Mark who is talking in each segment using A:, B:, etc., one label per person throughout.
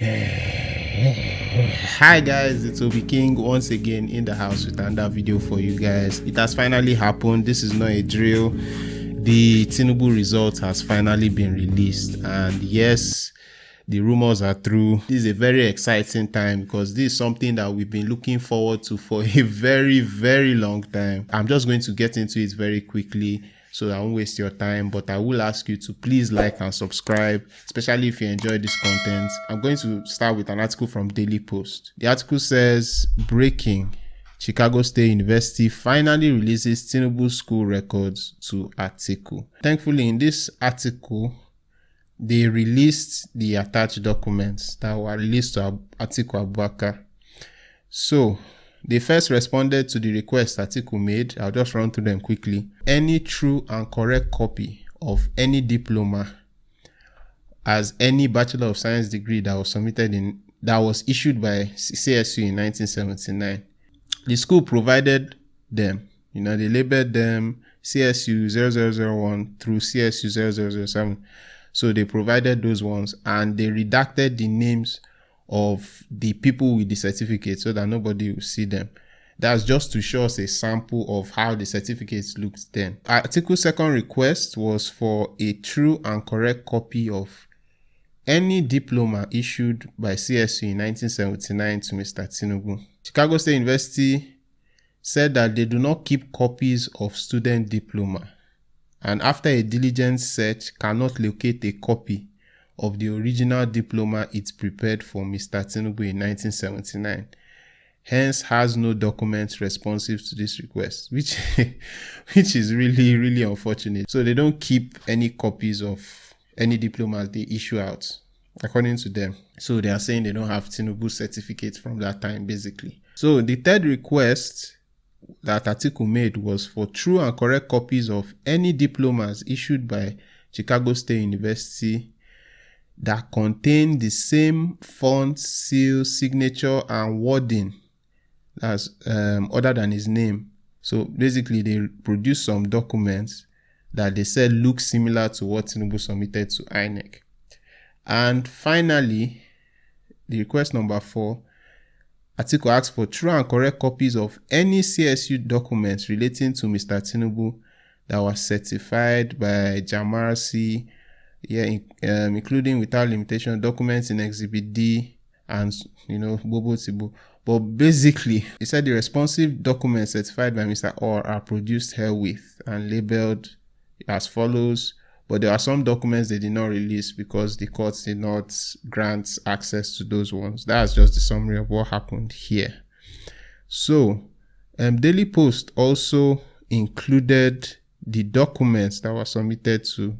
A: Hi guys, it's Obi King once again in the house with another video for you guys. It has finally happened. This is not a drill. The Tinubu result has finally been released, and yes, the rumors are true. This is a very exciting time because this is something that we've been looking forward to for a very long time. I'm just going to get into it very quickly so that I won't waste your time, but I will ask you to please like and subscribe, especially if you enjoy this content. I'm going to start with an article from Daily Post. The article says, breaking: Chicago State University finally releases Tinubu school records to Atiku. Thankfully, in this article, they released the attached documents that were released to Atiku Abubakar. So, they first responded to the request Atiku made. I'll just run through them quickly. Any true and correct copy of any diploma as any Bachelor of Science degree that was issued by CSU in 1979. The school provided them. They labeled them CSU 0001 through CSU 0007. So they provided those ones, and they redacted the names of the people with the certificate so that nobody will see them. That's just to show us a sample of how the certificates looked then. Atiku's second request was for a true and correct copy of any diploma issued by CSU in 1979 to Mr. Tinubu. Chicago State University said that they do not keep copies of student diploma, and after a diligent search cannot locate a copy of the original diploma it prepared for Mr. Tinubu in 1979. Hence has no documents responsive to this request, which is really unfortunate. So they don't keep any copies of any diplomas they issue out, according to them. So they are saying they don't have Tinubu certificates from that time, basically. So the third request that Atiku made was for true and correct copies of any diplomas issued by Chicago State University that contain the same font, seal, signature, and wording as other than his name. So basically, they produced some documents that they said look similar to what Tinubu submitted to INEC. And finally, the request number 4, Atiku asked for true and correct copies of any CSU documents relating to Mr. Tinubu that was certified by JAMARC, including without limitation documents in Exhibit D and Bobo Tibu. But basically, he said the responsive documents certified by Mr. Orr are produced herewith and labeled as follows. But there are some documents they did not release because the courts did not grant access to those ones. That's just the summary of what happened here. So, Daily Post also included the documents that were submitted to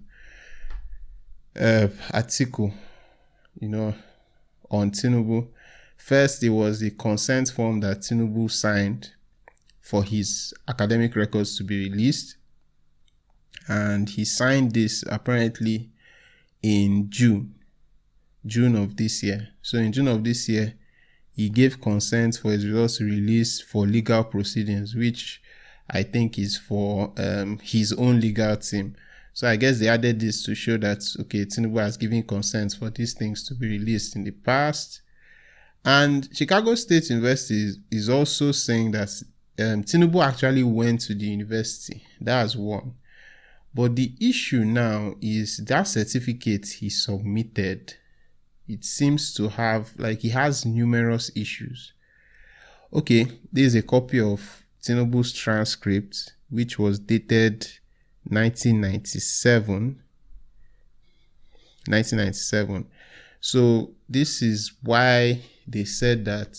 A: Atiku, on Tinubu. First, it was the consent form that Tinubu signed for his academic records to be released. And he signed this apparently in June of this year. So in June of this year, he gave consent for his results to release for legal proceedings, which I think is for his own legal team. So I guess they added this to show that, okay, Tinubu has given consent for these things to be released in the past. And Chicago State University is also saying that Tinubu actually went to the university. That's one. But the issue now is that certificate he submitted, it seems to have, he has numerous issues. Okay, this is a copy of Tinubu's transcript, which was dated 1997. So this is why they said that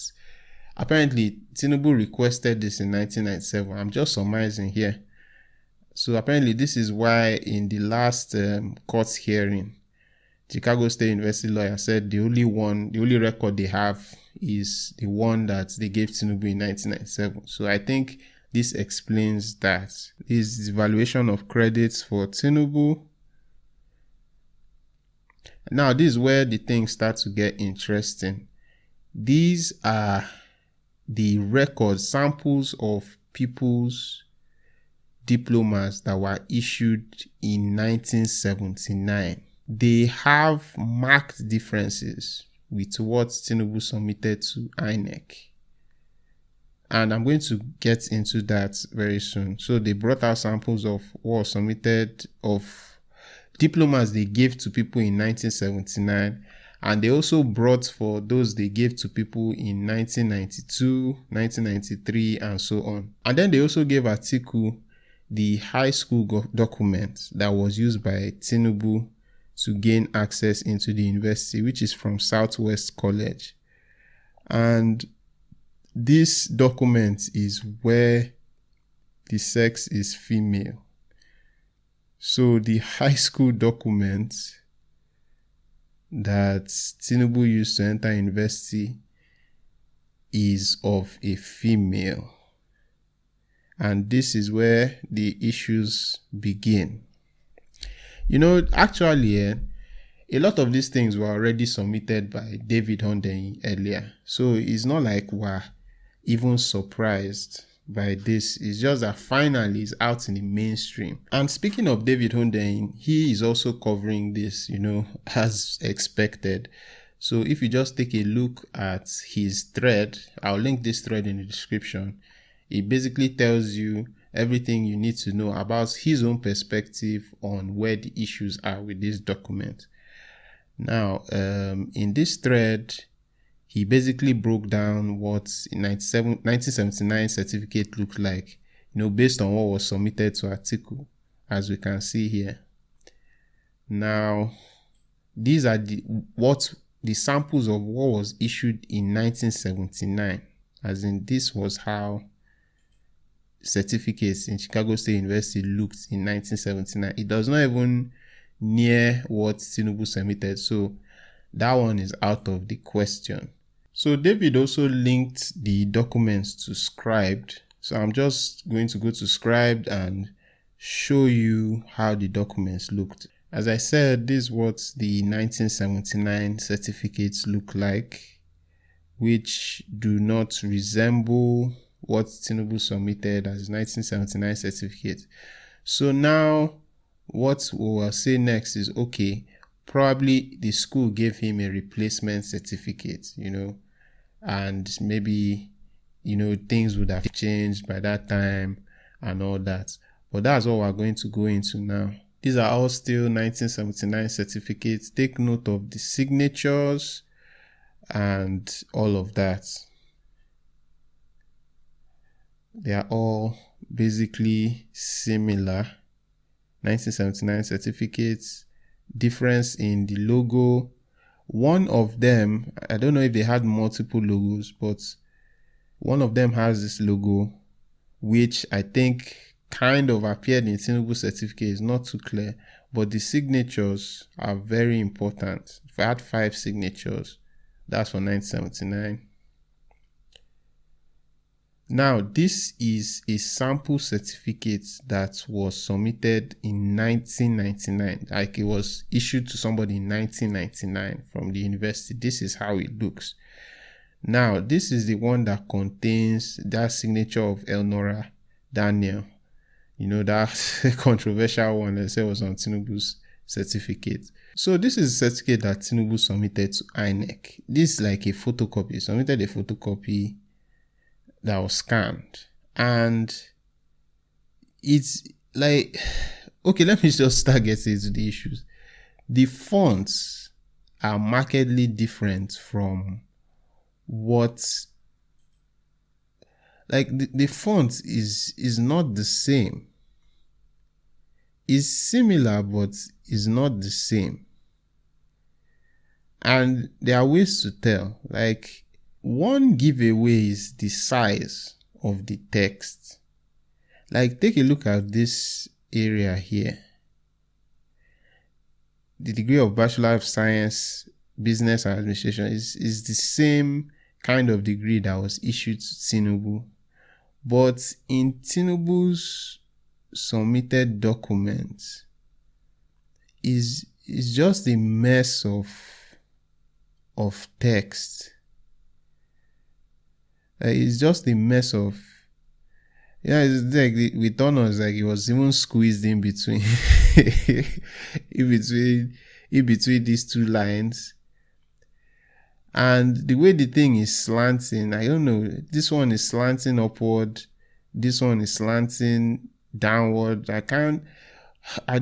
A: apparently Tinubu requested this in 1997. I'm just summarizing here. So apparently this is why in the last court hearing, Chicago State University lawyer said the only record they have is the one that they gave Tinubu in 1997. So I think this explains that. This is the evaluation of credits for Tinubu. Now this is where the things start to get interesting. These are the records, samples of people's diplomas that were issued in 1979. They have marked differences with what Tinubu submitted to INEC. And I'm going to get into that very soon. So they brought out samples of what was submitted, of diplomas they gave to people in 1979. And they also brought for those they gave to people in 1992, 1993, and so on. And then they also gave Atiku the high school document that was used by Tinubu to gain access into the university, which is from Southwest College. And this document is where the sex is female. So the high school document that Tinubu used to enter university is of a female. And this is where the issues begin. You know, actually, a lot of these things were already submitted by David Hundeyin earlier. So it's not like we're even surprised by this. It's just that finally it's out in the mainstream. And speaking of David Hundeyin, he is also covering this, as expected. So if you just take a look at his thread, I'll link this thread in the description. It basically tells you everything you need to know about his own perspective on where the issues are with this document. Now, in this thread, he basically broke down what 1979 certificate looked like, based on what was submitted to Atiku, as we can see here. Now, these are the samples of what was issued in 1979, as in this was how certificates in Chicago State University looked in 1979. It does not even near what Tinubu submitted, so that one is out of the question. So David also linked the documents to Scribed. So I'm just going to go to Scribed and show you how the documents looked. As I said, this is what the 1979 certificates look like, which do not resemble what Tinubu submitted as 1979 certificate. So now what we'll say next is, okay, probably the school gave him a replacement certificate, and maybe, things would have changed by that time and all that. But that's what we're going to go into now. These are all still 1979 certificates. Take note of the signatures and all of that. They are all basically similar. 1979 certificates, difference in the logo. One of them, I don't know if they had multiple logos, but one of them has this logo, which I think kind of appeared in Tinubu certificate. Is not too clear, but the signatures are very important. If I had 5 signatures, that's for 1979. Now, this is a sample certificate that was submitted in 1999. Like, it was issued to somebody in 1999 from the university. This is how it looks. Now, this is the one that contains that signature of Elnora Daniel. That controversial one that said was on Tinubu's certificate. So this is a certificate that Tinubu submitted to INEC. This is like a photocopy. He submitted a photocopy that was scanned, and it's like, okay, let me just start getting into the issues. The fonts are markedly different from what, like, the font is not the same. It's similar, but is not the same. And there are ways to tell. Like, one giveaway is the size of the text. Like, take a look at this area here. The degree of Bachelor of Science, Business and Administration is the same kind of degree that was issued to Tinubu. But in Tinubu's submitted documents, is just a mess of text. It's just a mess of, it's like with honors, like it was even squeezed in between in between these two lines. And the way the thing is slanting, I don't know, this one is slanting upward, this one is slanting downward. I don't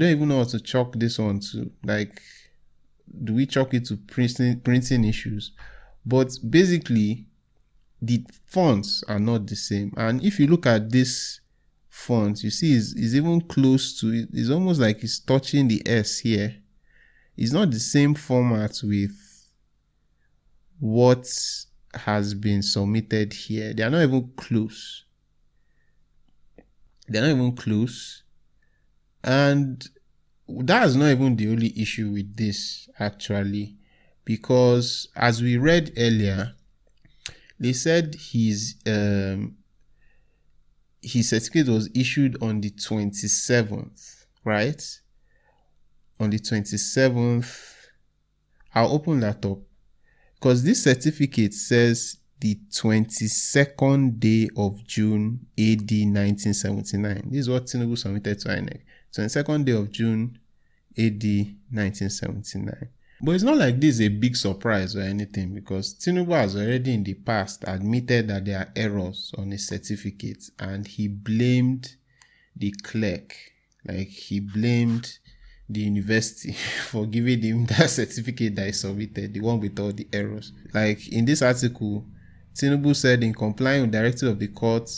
A: even know how to chalk this one to. Like, do we chalk it to printing issues? But basically, the fonts are not the same. And if you look at this font, you see it's even close to it. It's almost like it's touching the S here. It's not the same format with what has been submitted here. They are not even close. They're not even close. And that's not even the only issue with this, actually, because as we read earlier, they said his certificate was issued on the 27th, right? On the 27th, I'll open that up, because this certificate says the 22nd day of June AD 1979. This is what Tinubu submitted to INEC. 22nd day of June AD 1979. But it's not like this is a big surprise or anything, because Tinubu has already in the past admitted that there are errors on his certificate, and he blamed the clerk. Like, he blamed the university for giving him that certificate that he submitted, the one with all the errors. Like, in this article, Tinubu said, in complying with the directive of the court,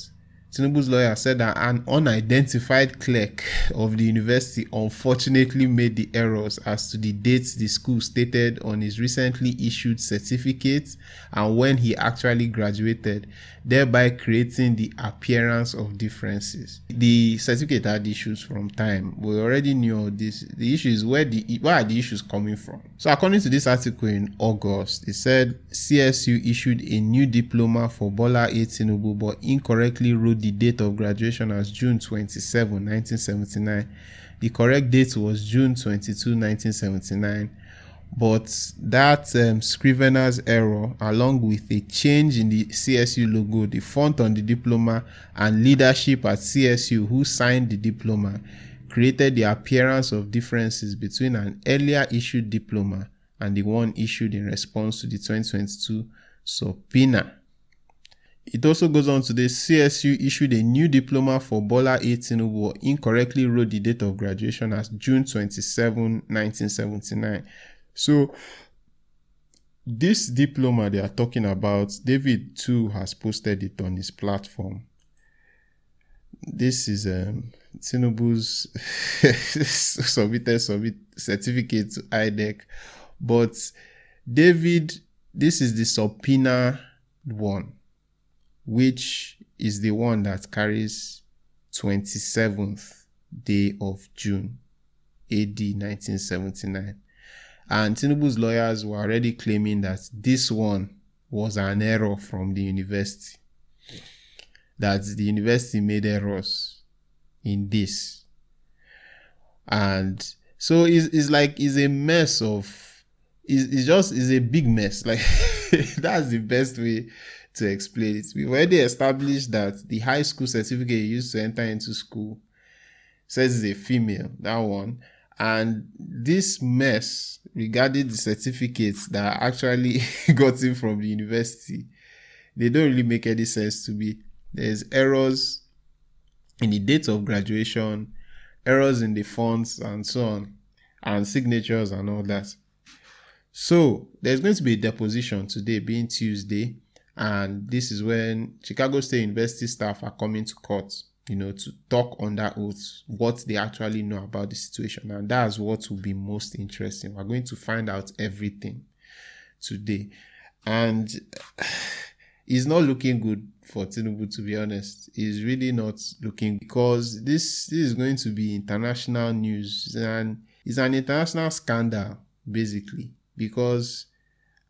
A: Tinubu's lawyer said that an unidentified clerk of the university unfortunately made the errors as to the dates the school stated on his recently issued certificate and when he actually graduated, thereby creating the appearance of differences. The certificate had issues from time. We already knew all this. The issue is where are the issues coming from? So according to this article in August, it said CSU issued a new diploma for Bola A. Tinubu but incorrectly wrote the date of graduation as June 27, 1979. The correct date was June 22, 1979. But that scrivener's error, along with a change in the CSU logo, the font on the diploma, and leadership at CSU who signed the diploma, created the appearance of differences between an earlier issued diploma and the one issued in response to the 2022 subpoena. It also goes on to this: CSU issued a new diploma for Bola A. Tinubu, incorrectly wrote the date of graduation as June 27, 1979. So, this diploma they are talking about, David too has posted it on his platform. This is Tinubu's submitted certificate to INEC. But David, this is the subpoena one, which is the one that carries 27th day of June, AD 1979. And Tinubu's lawyers were already claiming that this one was an error from the university, that the university made errors in this. And so it's a mess of, it's a big mess. Like, that's the best way to explain it. We've already established that the high school certificate you used to enter into school says it's a female, that one. And this mess regarding the certificates that are actually gotten from the university, they don't really make any sense to me. There's errors in the date of graduation, errors in the fonts and so on, and signatures and all that. So there's going to be a deposition today, being Tuesday, and this is when Chicago State University staff are coming to court, to talk under oath what they actually know about the situation. And that's what will be most interesting. We're going to find out everything today. And it's not looking good for Tinubu, to be honest. It's really not looking, because this is going to be international news. And it's an international scandal, basically, because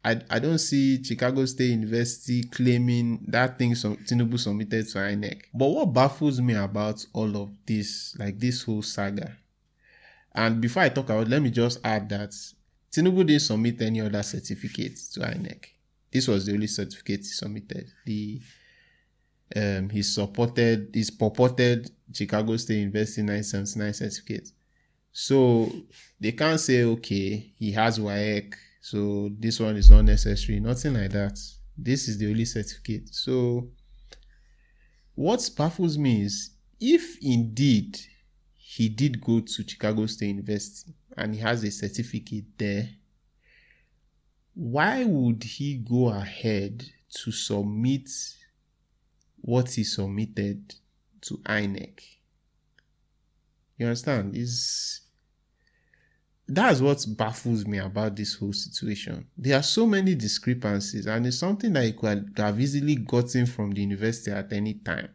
A: I don't see Chicago State University claiming that thing Tinubu submitted to INEC. But what baffles me about all of this, like this whole saga, and before I talk about it, let me just add that Tinubu didn't submit any other certificates to INEC. This was the only certificate he submitted. His purported Chicago State University 979 certificate. So they can't say, okay, he has WAEC so this one is not necessary. Nothing like that. This is the only certificate. So what baffles me is, if indeed he did go to Chicago State University and he has a certificate there, why would he go ahead to submit what he submitted to INEC? You understand? That's what baffles me about this whole situation. There are so many discrepancies, and it's something that you could have easily gotten from the university at any time.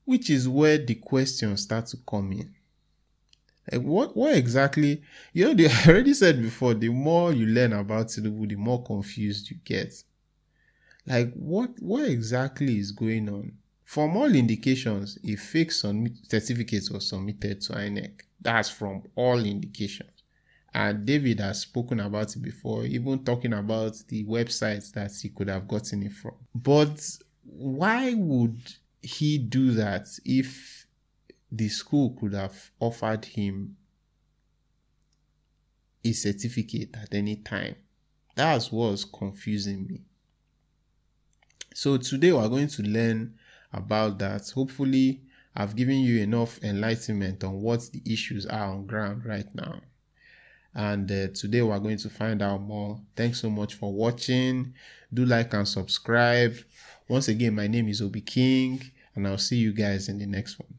A: Which is where the questions start to come in. Like what exactly, they already said before, the more you learn about Tinubu, the more confused you get. Like what exactly is going on? From all indications, a fake certificate was submitted to INEC. That's from all indications. And David has spoken about it before, even talking about the websites that he could have gotten it from. But why would he do that if the school could have offered him a certificate at any time? That's what's confusing me. So today we're going to learn about that. Hopefully I've given you enough enlightenment on what the issues are on ground right now. And today we're going to find out more. Thanks so much for watching. Do like and subscribe. Once again, my name is Obi King, and I'll see you guys in the next one.